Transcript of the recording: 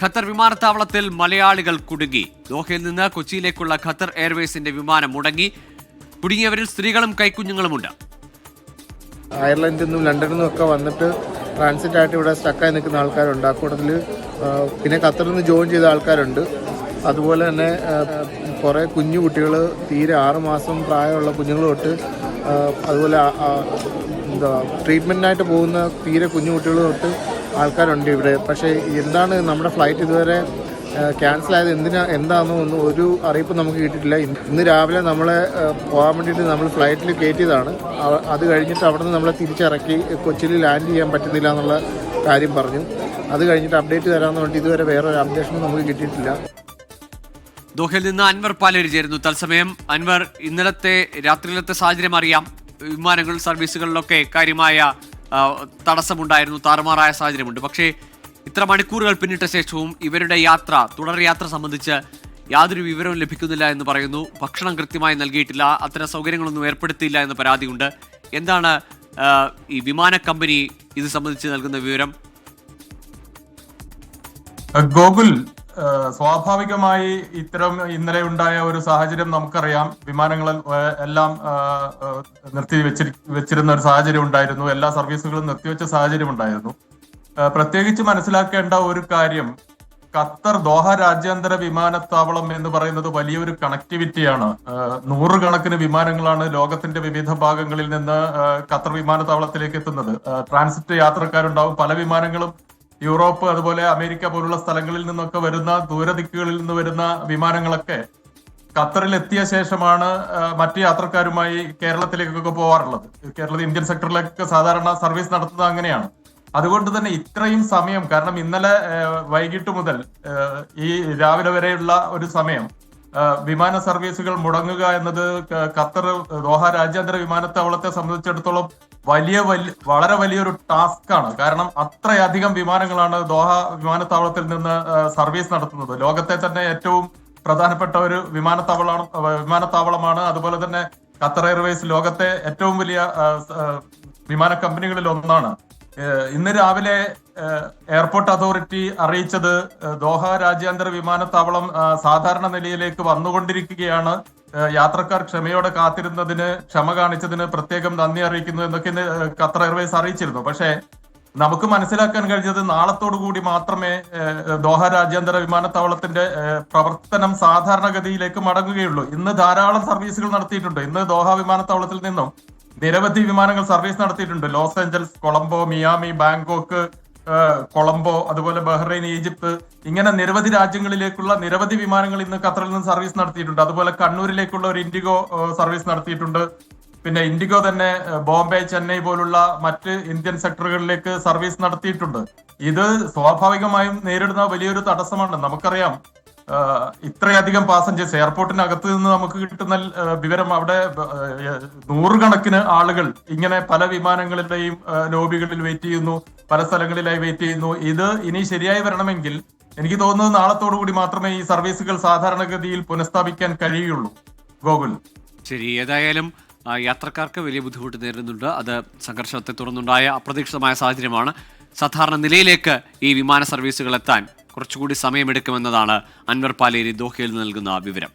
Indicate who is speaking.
Speaker 1: Qatar വിമാനത്താവളത്തിൽ മലയാളികൾ കുടുങ്ങി. ദോഹയിൽ നിന്ന് കൊച്ചിയിലേക്കുള്ള ഖത്തർ എയർവേസിന്റെ വിമാനം മുടങ്ങി. കുടുങ്ങിയവരിൽ സ്ത്രീകളും കൈക്കുഞ്ഞുങ്ങളുമുണ്ട്.
Speaker 2: അയർലൻഡിൽ നിന്നും ലണ്ടനിൽ നിന്നും ഒക്കെ വന്നിട്ട് ട്രാൻസിറ്റ് ആയിട്ട് ഇവിടെ സ്റ്റക്കായി നിൽക്കുന്ന ആൾക്കാരുണ്ട്. അക്കൂട്ടത്തിൽ പിന്നെ ഖത്തറിൽ നിന്ന് ജോയിൻ ചെയ്ത ആൾക്കാരുണ്ട്. അതുപോലെ തന്നെ കുറേ കുഞ്ഞു കുട്ടികൾ, തീരെ 6 മാസം പ്രായമുള്ള കുഞ്ഞുങ്ങൾ തൊട്ട്, അതുപോലെ ട്രീറ്റ്മെൻറ്റിനായിട്ട് പോകുന്ന തീരെ കുഞ്ഞു കുട്ടികൾ തൊട്ട് ആൾക്കാരുണ്ട് ഇവിടെ. പക്ഷേ എന്താണ് നമ്മുടെ ഫ്ലൈറ്റ് ഇതുവരെ ക്യാൻസലായത് എന്താണെന്നൊന്നും ഒരു അറിയിപ്പ് നമുക്ക് കിട്ടിയിട്ടില്ല. ഇന്ന് രാവിലെ നമ്മളെ പോകാൻ വേണ്ടിയിട്ട് നമ്മൾ ഫ്ലൈറ്റിൽ കയറ്റിയതാണ്. അത് കഴിഞ്ഞിട്ട് അവിടെ നിന്ന് നമ്മളെ തിരിച്ചിറക്കി കൊച്ചിയിൽ ലാൻഡ് ചെയ്യാൻ പറ്റുന്നില്ല എന്നുള്ള കാര്യം പറഞ്ഞു. അത് കഴിഞ്ഞിട്ട് അപ്ഡേറ്റ് തരാമെന്ന് പറഞ്ഞിട്ട് ഇതുവരെ വേറൊരു അപ്ഡേഷനും നമുക്ക് കിട്ടിയിട്ടില്ല.
Speaker 1: ദോഹയിൽ നിന്ന് അൻവർ പാലേരി ചേരുന്നു തത്സമയം. അൻവർ, ഇന്നലത്തെ രാത്രിയിലത്തെ സാഹചര്യം അറിയാം. വിമാനങ്ങൾ സർവീസുകളിലൊക്കെ കാര്യമായ തടസ്സമുണ്ടായിരുന്നു, താറുമാറായ സാഹചര്യമുണ്ട്. പക്ഷേ ഇത്ര മണിക്കൂറുകൾ പിന്നിട്ട ശേഷവും ഇവരുടെ തുടർ യാത്ര സംബന്ധിച്ച് യാതൊരു വിവരവും ലഭിക്കുന്നില്ല എന്ന് പറയുന്നു. ഭക്ഷണം കൃത്യമായി നൽകിയിട്ടില്ല, അത്തരം സൗകര്യങ്ങളൊന്നും ഏർപ്പെടുത്തിയില്ല എന്ന് പരാതിയുണ്ട്. എന്താണ് ഈ വിമാന കമ്പനി ഇത് സംബന്ധിച്ച് നൽകുന്ന വിവരം?
Speaker 3: ഗോകുൽ, സ്വാഭാവികമായി ഇത്തരം ഇന്നലെ ഉണ്ടായ ഒരു സാഹചര്യം നമുക്കറിയാം. വിമാനങ്ങൾ എല്ലാം നിർത്തി വെച്ചിരുന്ന ഒരു സാഹചര്യം ഉണ്ടായിരുന്നു. എല്ലാ സർവീസുകളും നിർത്തിവെച്ച സാഹചര്യം ഉണ്ടായിരുന്നു. പ്രത്യേകിച്ച് മനസ്സിലാക്കേണ്ട ഒരു കാര്യം, ഖത്തർ ദോഹ രാജ്യാന്തര വിമാനത്താവളം എന്ന് പറയുന്നത് വലിയൊരു കണക്ടിവിറ്റിയാണ്. 100 കണക്കിന് വിമാനങ്ങളാണ് ലോകത്തിന്റെ വിവിധ ഭാഗങ്ങളിൽ നിന്ന് ഖത്തർ വിമാനത്താവളത്തിലേക്ക് എത്തുന്നത്. ട്രാൻസിറ്റ് യാത്രക്കാരുണ്ടാവും. പല വിമാനങ്ങളും യൂറോപ്പ്, അതുപോലെ അമേരിക്ക പോലുള്ള സ്ഥലങ്ങളിൽ നിന്നൊക്കെ വരുന്ന, ദൂരദിക്കുകളിൽ നിന്ന് വരുന്ന വിമാനങ്ങളൊക്കെ ഖത്തറിൽ എത്തിയ ശേഷമാണ് മറ്റ് യാത്രക്കാരുമായി കേരളത്തിലേക്കൊക്കെ പോകാറുള്ളത്. കേരളത്തിൽ ഇന്ത്യൻ സെക്ടറിലേക്ക് സാധാരണ സർവീസ് നടത്തുന്നത് അങ്ങനെയാണ്. അതുകൊണ്ട് തന്നെ ഇത്രയും സമയം, കാരണം ഇന്നലെ വൈകിട്ട് മുതൽ ഈ രാവിലെ വരെയുള്ള ഒരു സമയം വിമാന സർവീസുകൾ മുടങ്ങുക എന്നത് ഖത്തർ ദോഹ രാജ്യാന്തര വിമാനത്താവളത്തെ സംബന്ധിച്ചിടത്തോളം വളരെ വലിയൊരു ടാസ്ക് ആണ്. കാരണം അത്രയധികം വിമാനങ്ങളാണ് ദോഹ വിമാനത്താവളത്തിൽ നിന്ന് സർവീസ് നടത്തുന്നത്. ലോകത്തെ തന്നെ ഏറ്റവും പ്രധാനപ്പെട്ട ഒരു വിമാനത്താവളമാണ്. അതുപോലെ തന്നെ ഖത്തർ എയർവേസ് ലോകത്തെ ഏറ്റവും വലിയ വിമാന കമ്പനികളിൽ ഒന്നാണ്. ഇന്ന് രാവിലെ എയർപോർട്ട് അതോറിറ്റി അറിയിച്ചത് ദോഹ രാജ്യാന്തര വിമാനത്താവളം സാധാരണ നിലയിലേക്ക് വന്നുകൊണ്ടിരിക്കുകയാണ്. യാത്രക്കാർ ക്ഷമയോടെ കാത്തിരുന്നതിന്, ക്ഷമ കാണിച്ചതിന് പ്രത്യേകം നന്ദി അറിയിക്കുന്നു എന്നൊക്കെ ഖത്തർ എയർവേസ് അറിയിച്ചിരുന്നു. പക്ഷേ നമുക്ക് മനസ്സിലാക്കാൻ കഴിഞ്ഞത് നാളത്തോടു കൂടി മാത്രമേ ദോഹ രാജ്യാന്തര വിമാനത്താവളത്തിന്റെ പ്രവർത്തനം സാധാരണഗതിയിലേക്ക് മടങ്ങുകയുള്ളൂ. ഇന്ന് ധാരാളം സർവീസുകൾ നടത്തിയിട്ടുണ്ട്. ഇന്ന് ദോഹ വിമാനത്താവളത്തിൽ നിന്നും നിരവധി വിമാനങ്ങൾ സർവീസ് നടത്തിയിട്ടുണ്ട്. Los Angeles, Colombo, Miami, Bangkok, Colombo, അതുപോലെ ബഹ്റൈൻ, ഈജിപ്ത്, ഇങ്ങനെ നിരവധി രാജ്യങ്ങളിലേക്കുള്ള നിരവധി വിമാനങ്ങൾ ഇന്ന് ഖത്തറിൽ നിന്ന് സർവീസ് നടത്തിയിട്ടുണ്ട്. അതുപോലെ കണ്ണൂരിലേക്കുള്ള ഒരു ഇൻഡിഗോ സർവീസ് നടത്തിയിട്ടുണ്ട്. പിന്നെ ഇൻഡിഗോ തന്നെ ബോംബെ, ചെന്നൈ പോലുള്ള മറ്റ് ഇന്ത്യൻ സെക്ടറുകളിലേക്ക് സർവീസ് നടത്തിയിട്ടുണ്ട്. ഇത് സ്വാഭാവികമായും നേരിടുന്ന വലിയൊരു തടസ്സമാണ്. നമുക്കറിയാം, ഇത്രയധികം പാസഞ്ചേഴ്സ് എയർപോർട്ടിനകത്ത് നിന്ന് നമുക്ക് കിട്ടുന്ന വിവരം, അവിടെ 100 കണക്കിന് ആളുകൾ ഇങ്ങനെ പല വിമാനങ്ങളുടെയും ലോബികളിൽ വെയിറ്റ് ചെയ്യുന്നു, പല സ്ഥലങ്ങളിലായി വെയിറ്റ് ചെയ്യുന്നു. ഇത് ഇനി ശരിയായി വരണമെങ്കിൽ എനിക്ക് തോന്നുന്നത് നാളത്തോടു കൂടി മാത്രമേ ഈ സർവീസുകൾ സാധാരണഗതിയിൽ പുനഃസ്ഥാപിക്കാൻ കഴിയുള്ളൂ. ഗോകുൽ,
Speaker 1: ശരി. ഏതായാലും യാത്രക്കാർക്ക് വലിയ ബുദ്ധിമുട്ട് നേരിടുന്നുണ്ട്. അത് സംഘർഷത്തെ തുടർന്നുണ്ടായ അപ്രതീക്ഷിതമായ സാഹചര്യമാണ്. സാധാരണ നിലയിലേക്ക് ഈ വിമാന സർവീസുകൾ എത്താൻ കുറച്ചുകൂടി സമയമെടുക്കുമെന്നതാണ് അൻവർ പാലേരി ദോഹയിൽ നൽകുന്ന വിവരം.